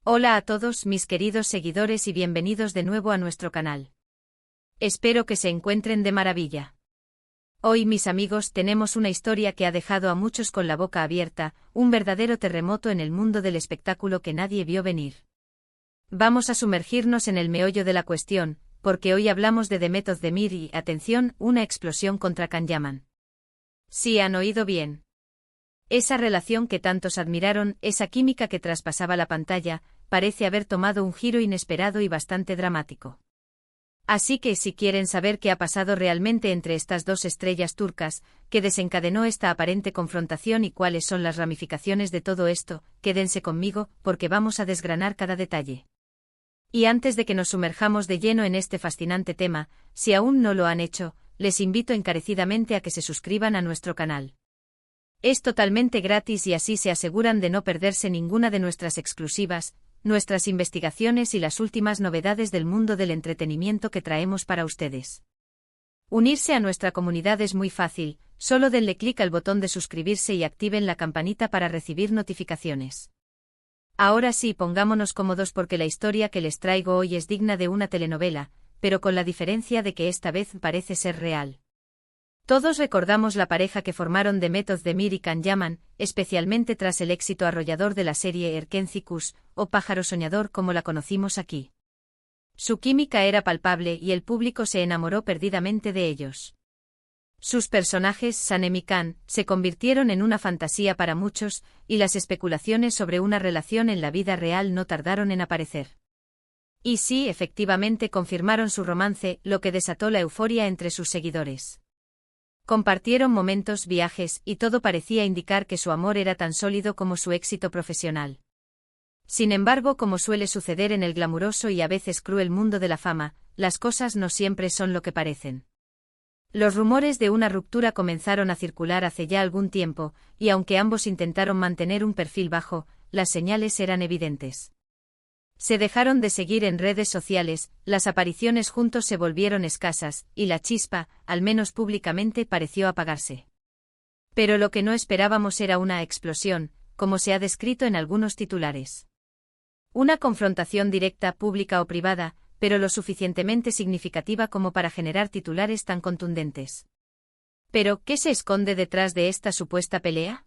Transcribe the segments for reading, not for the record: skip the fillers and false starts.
Hola a todos mis queridos seguidores y bienvenidos de nuevo a nuestro canal. Espero que se encuentren de maravilla. Hoy, mis amigos, tenemos una historia que ha dejado a muchos con la boca abierta, un verdadero terremoto en el mundo del espectáculo que nadie vio venir. Vamos a sumergirnos en el meollo de la cuestión, porque hoy hablamos de Demet Özdemir y, atención, una explosión contra Can Yaman. Sí, han oído bien. Esa relación que tantos admiraron, esa química que traspasaba la pantalla, parece haber tomado un giro inesperado y bastante dramático. Así que si quieren saber qué ha pasado realmente entre estas dos estrellas turcas, qué desencadenó esta aparente confrontación y cuáles son las ramificaciones de todo esto, quédense conmigo, porque vamos a desgranar cada detalle. Y antes de que nos sumerjamos de lleno en este fascinante tema, si aún no lo han hecho, les invito encarecidamente a que se suscriban a nuestro canal. Es totalmente gratis y así se aseguran de no perderse ninguna de nuestras exclusivas, nuestras investigaciones y las últimas novedades del mundo del entretenimiento que traemos para ustedes. Unirse a nuestra comunidad es muy fácil, solo denle clic al botón de suscribirse y activen la campanita para recibir notificaciones. Ahora sí, pongámonos cómodos porque la historia que les traigo hoy es digna de una telenovela, pero con la diferencia de que esta vez parece ser real. Todos recordamos la pareja que formaron Demet Özdemir y Can Yaman, especialmente tras el éxito arrollador de la serie Erkenci o Pájaro Soñador como la conocimos aquí. Su química era palpable y el público se enamoró perdidamente de ellos. Sus personajes, Sanem y Can, se convirtieron en una fantasía para muchos, y las especulaciones sobre una relación en la vida real no tardaron en aparecer. Y sí, efectivamente confirmaron su romance, lo que desató la euforia entre sus seguidores. Compartieron momentos, viajes, y todo parecía indicar que su amor era tan sólido como su éxito profesional. Sin embargo, como suele suceder en el glamuroso y a veces cruel mundo de la fama, las cosas no siempre son lo que parecen. Los rumores de una ruptura comenzaron a circular hace ya algún tiempo, y aunque ambos intentaron mantener un perfil bajo, las señales eran evidentes. Se dejaron de seguir en redes sociales, las apariciones juntos se volvieron escasas, y la chispa, al menos públicamente, pareció apagarse. Pero lo que no esperábamos era una explosión, como se ha descrito en algunos titulares. Una confrontación directa, pública o privada, pero lo suficientemente significativa como para generar titulares tan contundentes. ¿Pero qué se esconde detrás de esta supuesta pelea?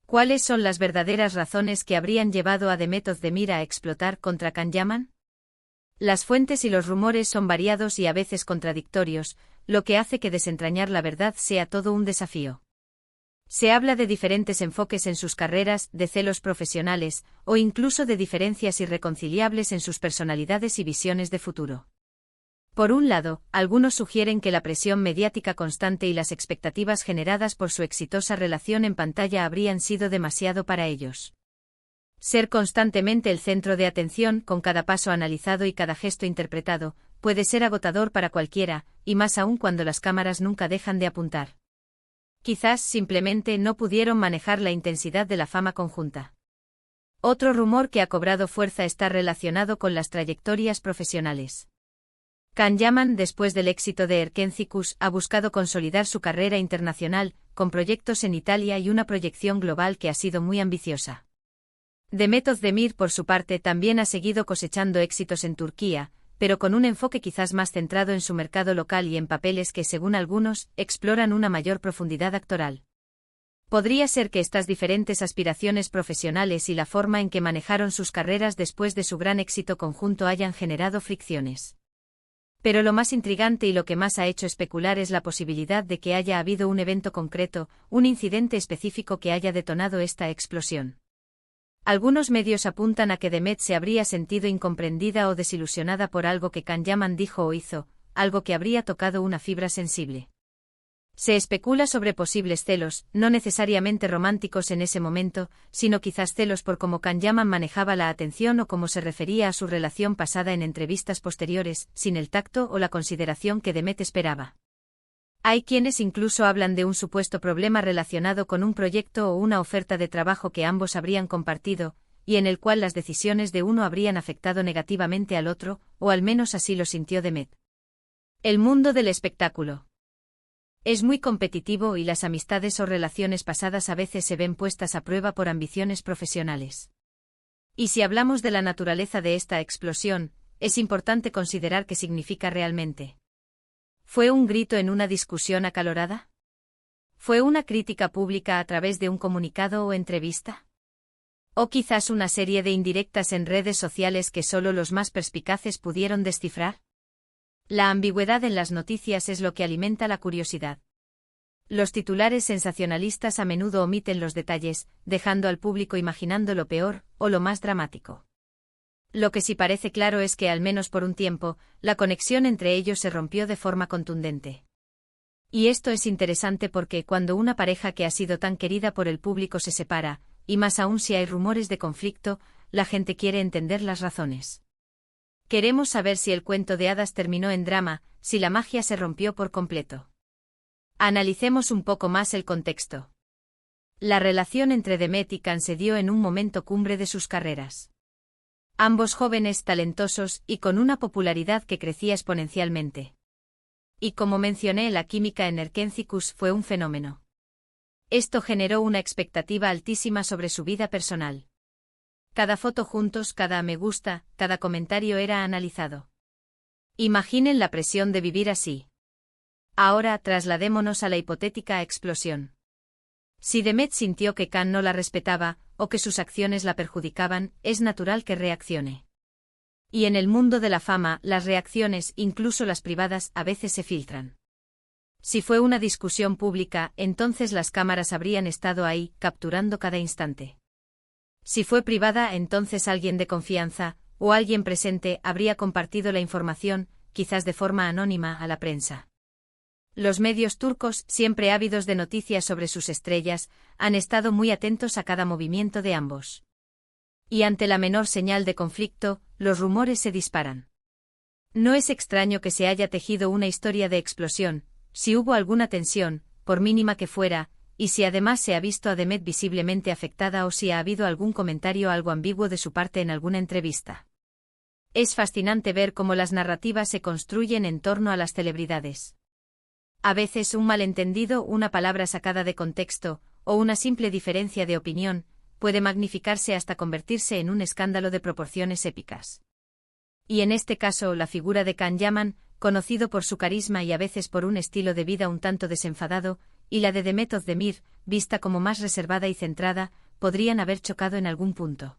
¿Cuáles son las verdaderas razones que habrían llevado a Demet Özdemir a explotar contra Can Yaman? Las fuentes y los rumores son variados y a veces contradictorios, lo que hace que desentrañar la verdad sea todo un desafío. Se habla de diferentes enfoques en sus carreras, de celos profesionales, o incluso de diferencias irreconciliables en sus personalidades y visiones de futuro. Por un lado, algunos sugieren que la presión mediática constante y las expectativas generadas por su exitosa relación en pantalla habrían sido demasiado para ellos. Ser constantemente el centro de atención, con cada paso analizado y cada gesto interpretado, puede ser agotador para cualquiera, y más aún cuando las cámaras nunca dejan de apuntar. Quizás simplemente no pudieron manejar la intensidad de la fama conjunta. Otro rumor que ha cobrado fuerza está relacionado con las trayectorias profesionales. Can Yaman, después del éxito de Erkenci, ha buscado consolidar su carrera internacional, con proyectos en Italia y una proyección global que ha sido muy ambiciosa. Demet Özdemir, por su parte, también ha seguido cosechando éxitos en Turquía, pero con un enfoque quizás más centrado en su mercado local y en papeles que, según algunos, exploran una mayor profundidad actoral. Podría ser que estas diferentes aspiraciones profesionales y la forma en que manejaron sus carreras después de su gran éxito conjunto hayan generado fricciones. Pero lo más intrigante y lo que más ha hecho especular es la posibilidad de que haya habido un evento concreto, un incidente específico que haya detonado esta explosión. Algunos medios apuntan a que Demet se habría sentido incomprendida o desilusionada por algo que Can Yaman dijo o hizo, algo que habría tocado una fibra sensible. Se especula sobre posibles celos, no necesariamente románticos en ese momento, sino quizás celos por cómo Can Yaman manejaba la atención o cómo se refería a su relación pasada en entrevistas posteriores, sin el tacto o la consideración que Demet esperaba. Hay quienes incluso hablan de un supuesto problema relacionado con un proyecto o una oferta de trabajo que ambos habrían compartido, y en el cual las decisiones de uno habrían afectado negativamente al otro, o al menos así lo sintió Demet. El mundo del espectáculo es muy competitivo y las amistades o relaciones pasadas a veces se ven puestas a prueba por ambiciones profesionales. Y si hablamos de la naturaleza de esta explosión, es importante considerar qué significa realmente. ¿Fue un grito en una discusión acalorada? ¿Fue una crítica pública a través de un comunicado o entrevista? ¿O quizás una serie de indirectas en redes sociales que solo los más perspicaces pudieron descifrar? La ambigüedad en las noticias es lo que alimenta la curiosidad. Los titulares sensacionalistas a menudo omiten los detalles, dejando al público imaginando lo peor o lo más dramático. Lo que sí parece claro es que, al menos por un tiempo, la conexión entre ellos se rompió de forma contundente. Y esto es interesante porque cuando una pareja que ha sido tan querida por el público se separa, y más aún si hay rumores de conflicto, la gente quiere entender las razones. Queremos saber si el cuento de hadas terminó en drama, si la magia se rompió por completo. Analicemos un poco más el contexto. La relación entre Demet y Can se dio en un momento cumbre de sus carreras. Ambos jóvenes talentosos y con una popularidad que crecía exponencialmente. Y como mencioné, la química en Erkenciskus fue un fenómeno. Esto generó una expectativa altísima sobre su vida personal. Cada foto juntos, cada me gusta, cada comentario era analizado. Imaginen la presión de vivir así. Ahora trasladémonos a la hipotética explosión. Si Demet sintió que Can no la respetaba, o que sus acciones la perjudicaban, es natural que reaccione. Y en el mundo de la fama, las reacciones, incluso las privadas, a veces se filtran. Si fue una discusión pública, entonces las cámaras habrían estado ahí, capturando cada instante. Si fue privada, entonces alguien de confianza, o alguien presente, habría compartido la información, quizás de forma anónima, a la prensa. Los medios turcos, siempre ávidos de noticias sobre sus estrellas, han estado muy atentos a cada movimiento de ambos. Y ante la menor señal de conflicto, los rumores se disparan. No es extraño que se haya tejido una historia de explosión, si hubo alguna tensión, por mínima que fuera, y si además se ha visto a Demet visiblemente afectada o si ha habido algún comentario algo ambiguo de su parte en alguna entrevista. Es fascinante ver cómo las narrativas se construyen en torno a las celebridades. A veces un malentendido, una palabra sacada de contexto, o una simple diferencia de opinión, puede magnificarse hasta convertirse en un escándalo de proporciones épicas. Y en este caso la figura de Can Yaman, conocido por su carisma y a veces por un estilo de vida un tanto desenfadado, y la de Demet Özdemir, vista como más reservada y centrada, podrían haber chocado en algún punto.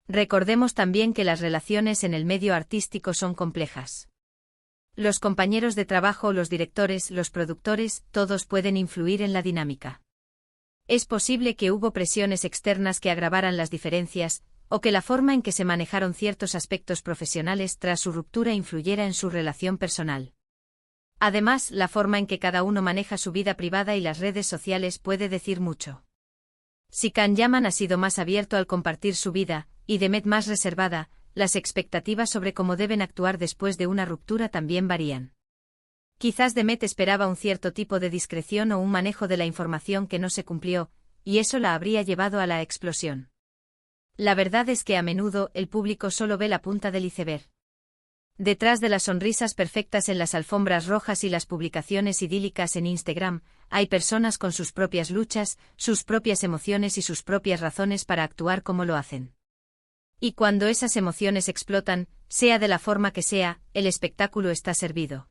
Recordemos también que las relaciones en el medio artístico son complejas. Los compañeros de trabajo, los directores, los productores, todos pueden influir en la dinámica. Es posible que hubo presiones externas que agravaran las diferencias, o que la forma en que se manejaron ciertos aspectos profesionales tras su ruptura influyera en su relación personal. Además, la forma en que cada uno maneja su vida privada y las redes sociales puede decir mucho. Si Can Yaman ha sido más abierto al compartir su vida, y Demet más reservada, las expectativas sobre cómo deben actuar después de una ruptura también varían. Quizás Demet esperaba un cierto tipo de discreción o un manejo de la información que no se cumplió, y eso la habría llevado a la explosión. La verdad es que a menudo el público solo ve la punta del iceberg. Detrás de las sonrisas perfectas en las alfombras rojas y las publicaciones idílicas en Instagram, hay personas con sus propias luchas, sus propias emociones y sus propias razones para actuar como lo hacen. Y cuando esas emociones explotan, sea de la forma que sea, el espectáculo está servido.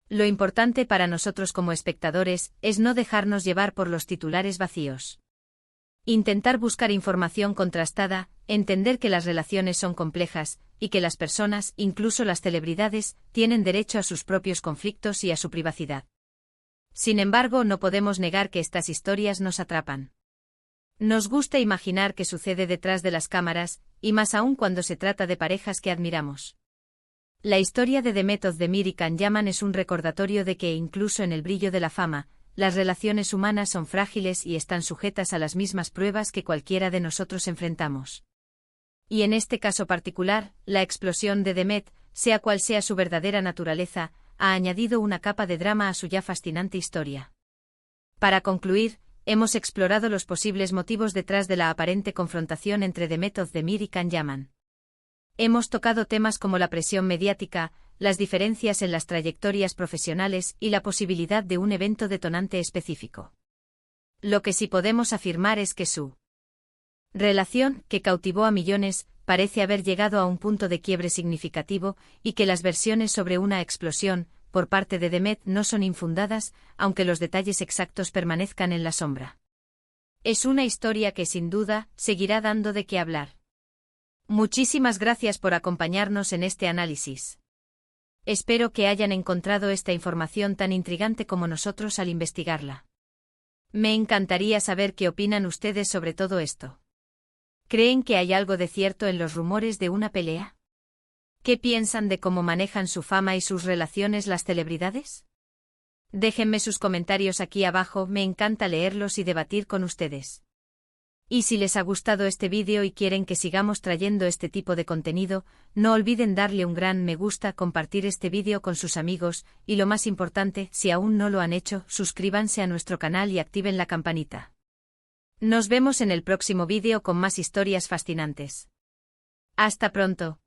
Lo importante para nosotros como espectadores es no dejarnos llevar por los titulares vacíos. Intentar buscar información contrastada, entender que las relaciones son complejas, y que las personas, incluso las celebridades, tienen derecho a sus propios conflictos y a su privacidad. Sin embargo, no podemos negar que estas historias nos atrapan. Nos gusta imaginar qué sucede detrás de las cámaras, y más aún cuando se trata de parejas que admiramos. La historia de Demet Özdemir y Can Yaman es un recordatorio de que incluso en el brillo de la fama, las relaciones humanas son frágiles y están sujetas a las mismas pruebas que cualquiera de nosotros enfrentamos. Y en este caso particular, la explosión de Demet, sea cual sea su verdadera naturaleza, ha añadido una capa de drama a su ya fascinante historia. Para concluir, hemos explorado los posibles motivos detrás de la aparente confrontación entre Demet Özdemir y Can Yaman. Hemos tocado temas como la presión mediática, las diferencias en las trayectorias profesionales y la posibilidad de un evento detonante específico. Lo que sí podemos afirmar es que su Relación que cautivó a millones, parece haber llegado a un punto de quiebre significativo, y que las versiones sobre una explosión, por parte de Demet, no son infundadas, aunque los detalles exactos permanezcan en la sombra. Es una historia que sin duda seguirá dando de qué hablar. Muchísimas gracias por acompañarnos en este análisis. Espero que hayan encontrado esta información tan intrigante como nosotros al investigarla. Me encantaría saber qué opinan ustedes sobre todo esto. ¿Creen que hay algo de cierto en los rumores de una pelea? ¿Qué piensan de cómo manejan su fama y sus relaciones las celebridades? Déjenme sus comentarios aquí abajo, me encanta leerlos y debatir con ustedes. Y si les ha gustado este vídeo y quieren que sigamos trayendo este tipo de contenido, no olviden darle un gran me gusta, compartir este vídeo con sus amigos, y lo más importante, si aún no lo han hecho, suscríbanse a nuestro canal y activen la campanita. Nos vemos en el próximo vídeo con más historias fascinantes. Hasta pronto.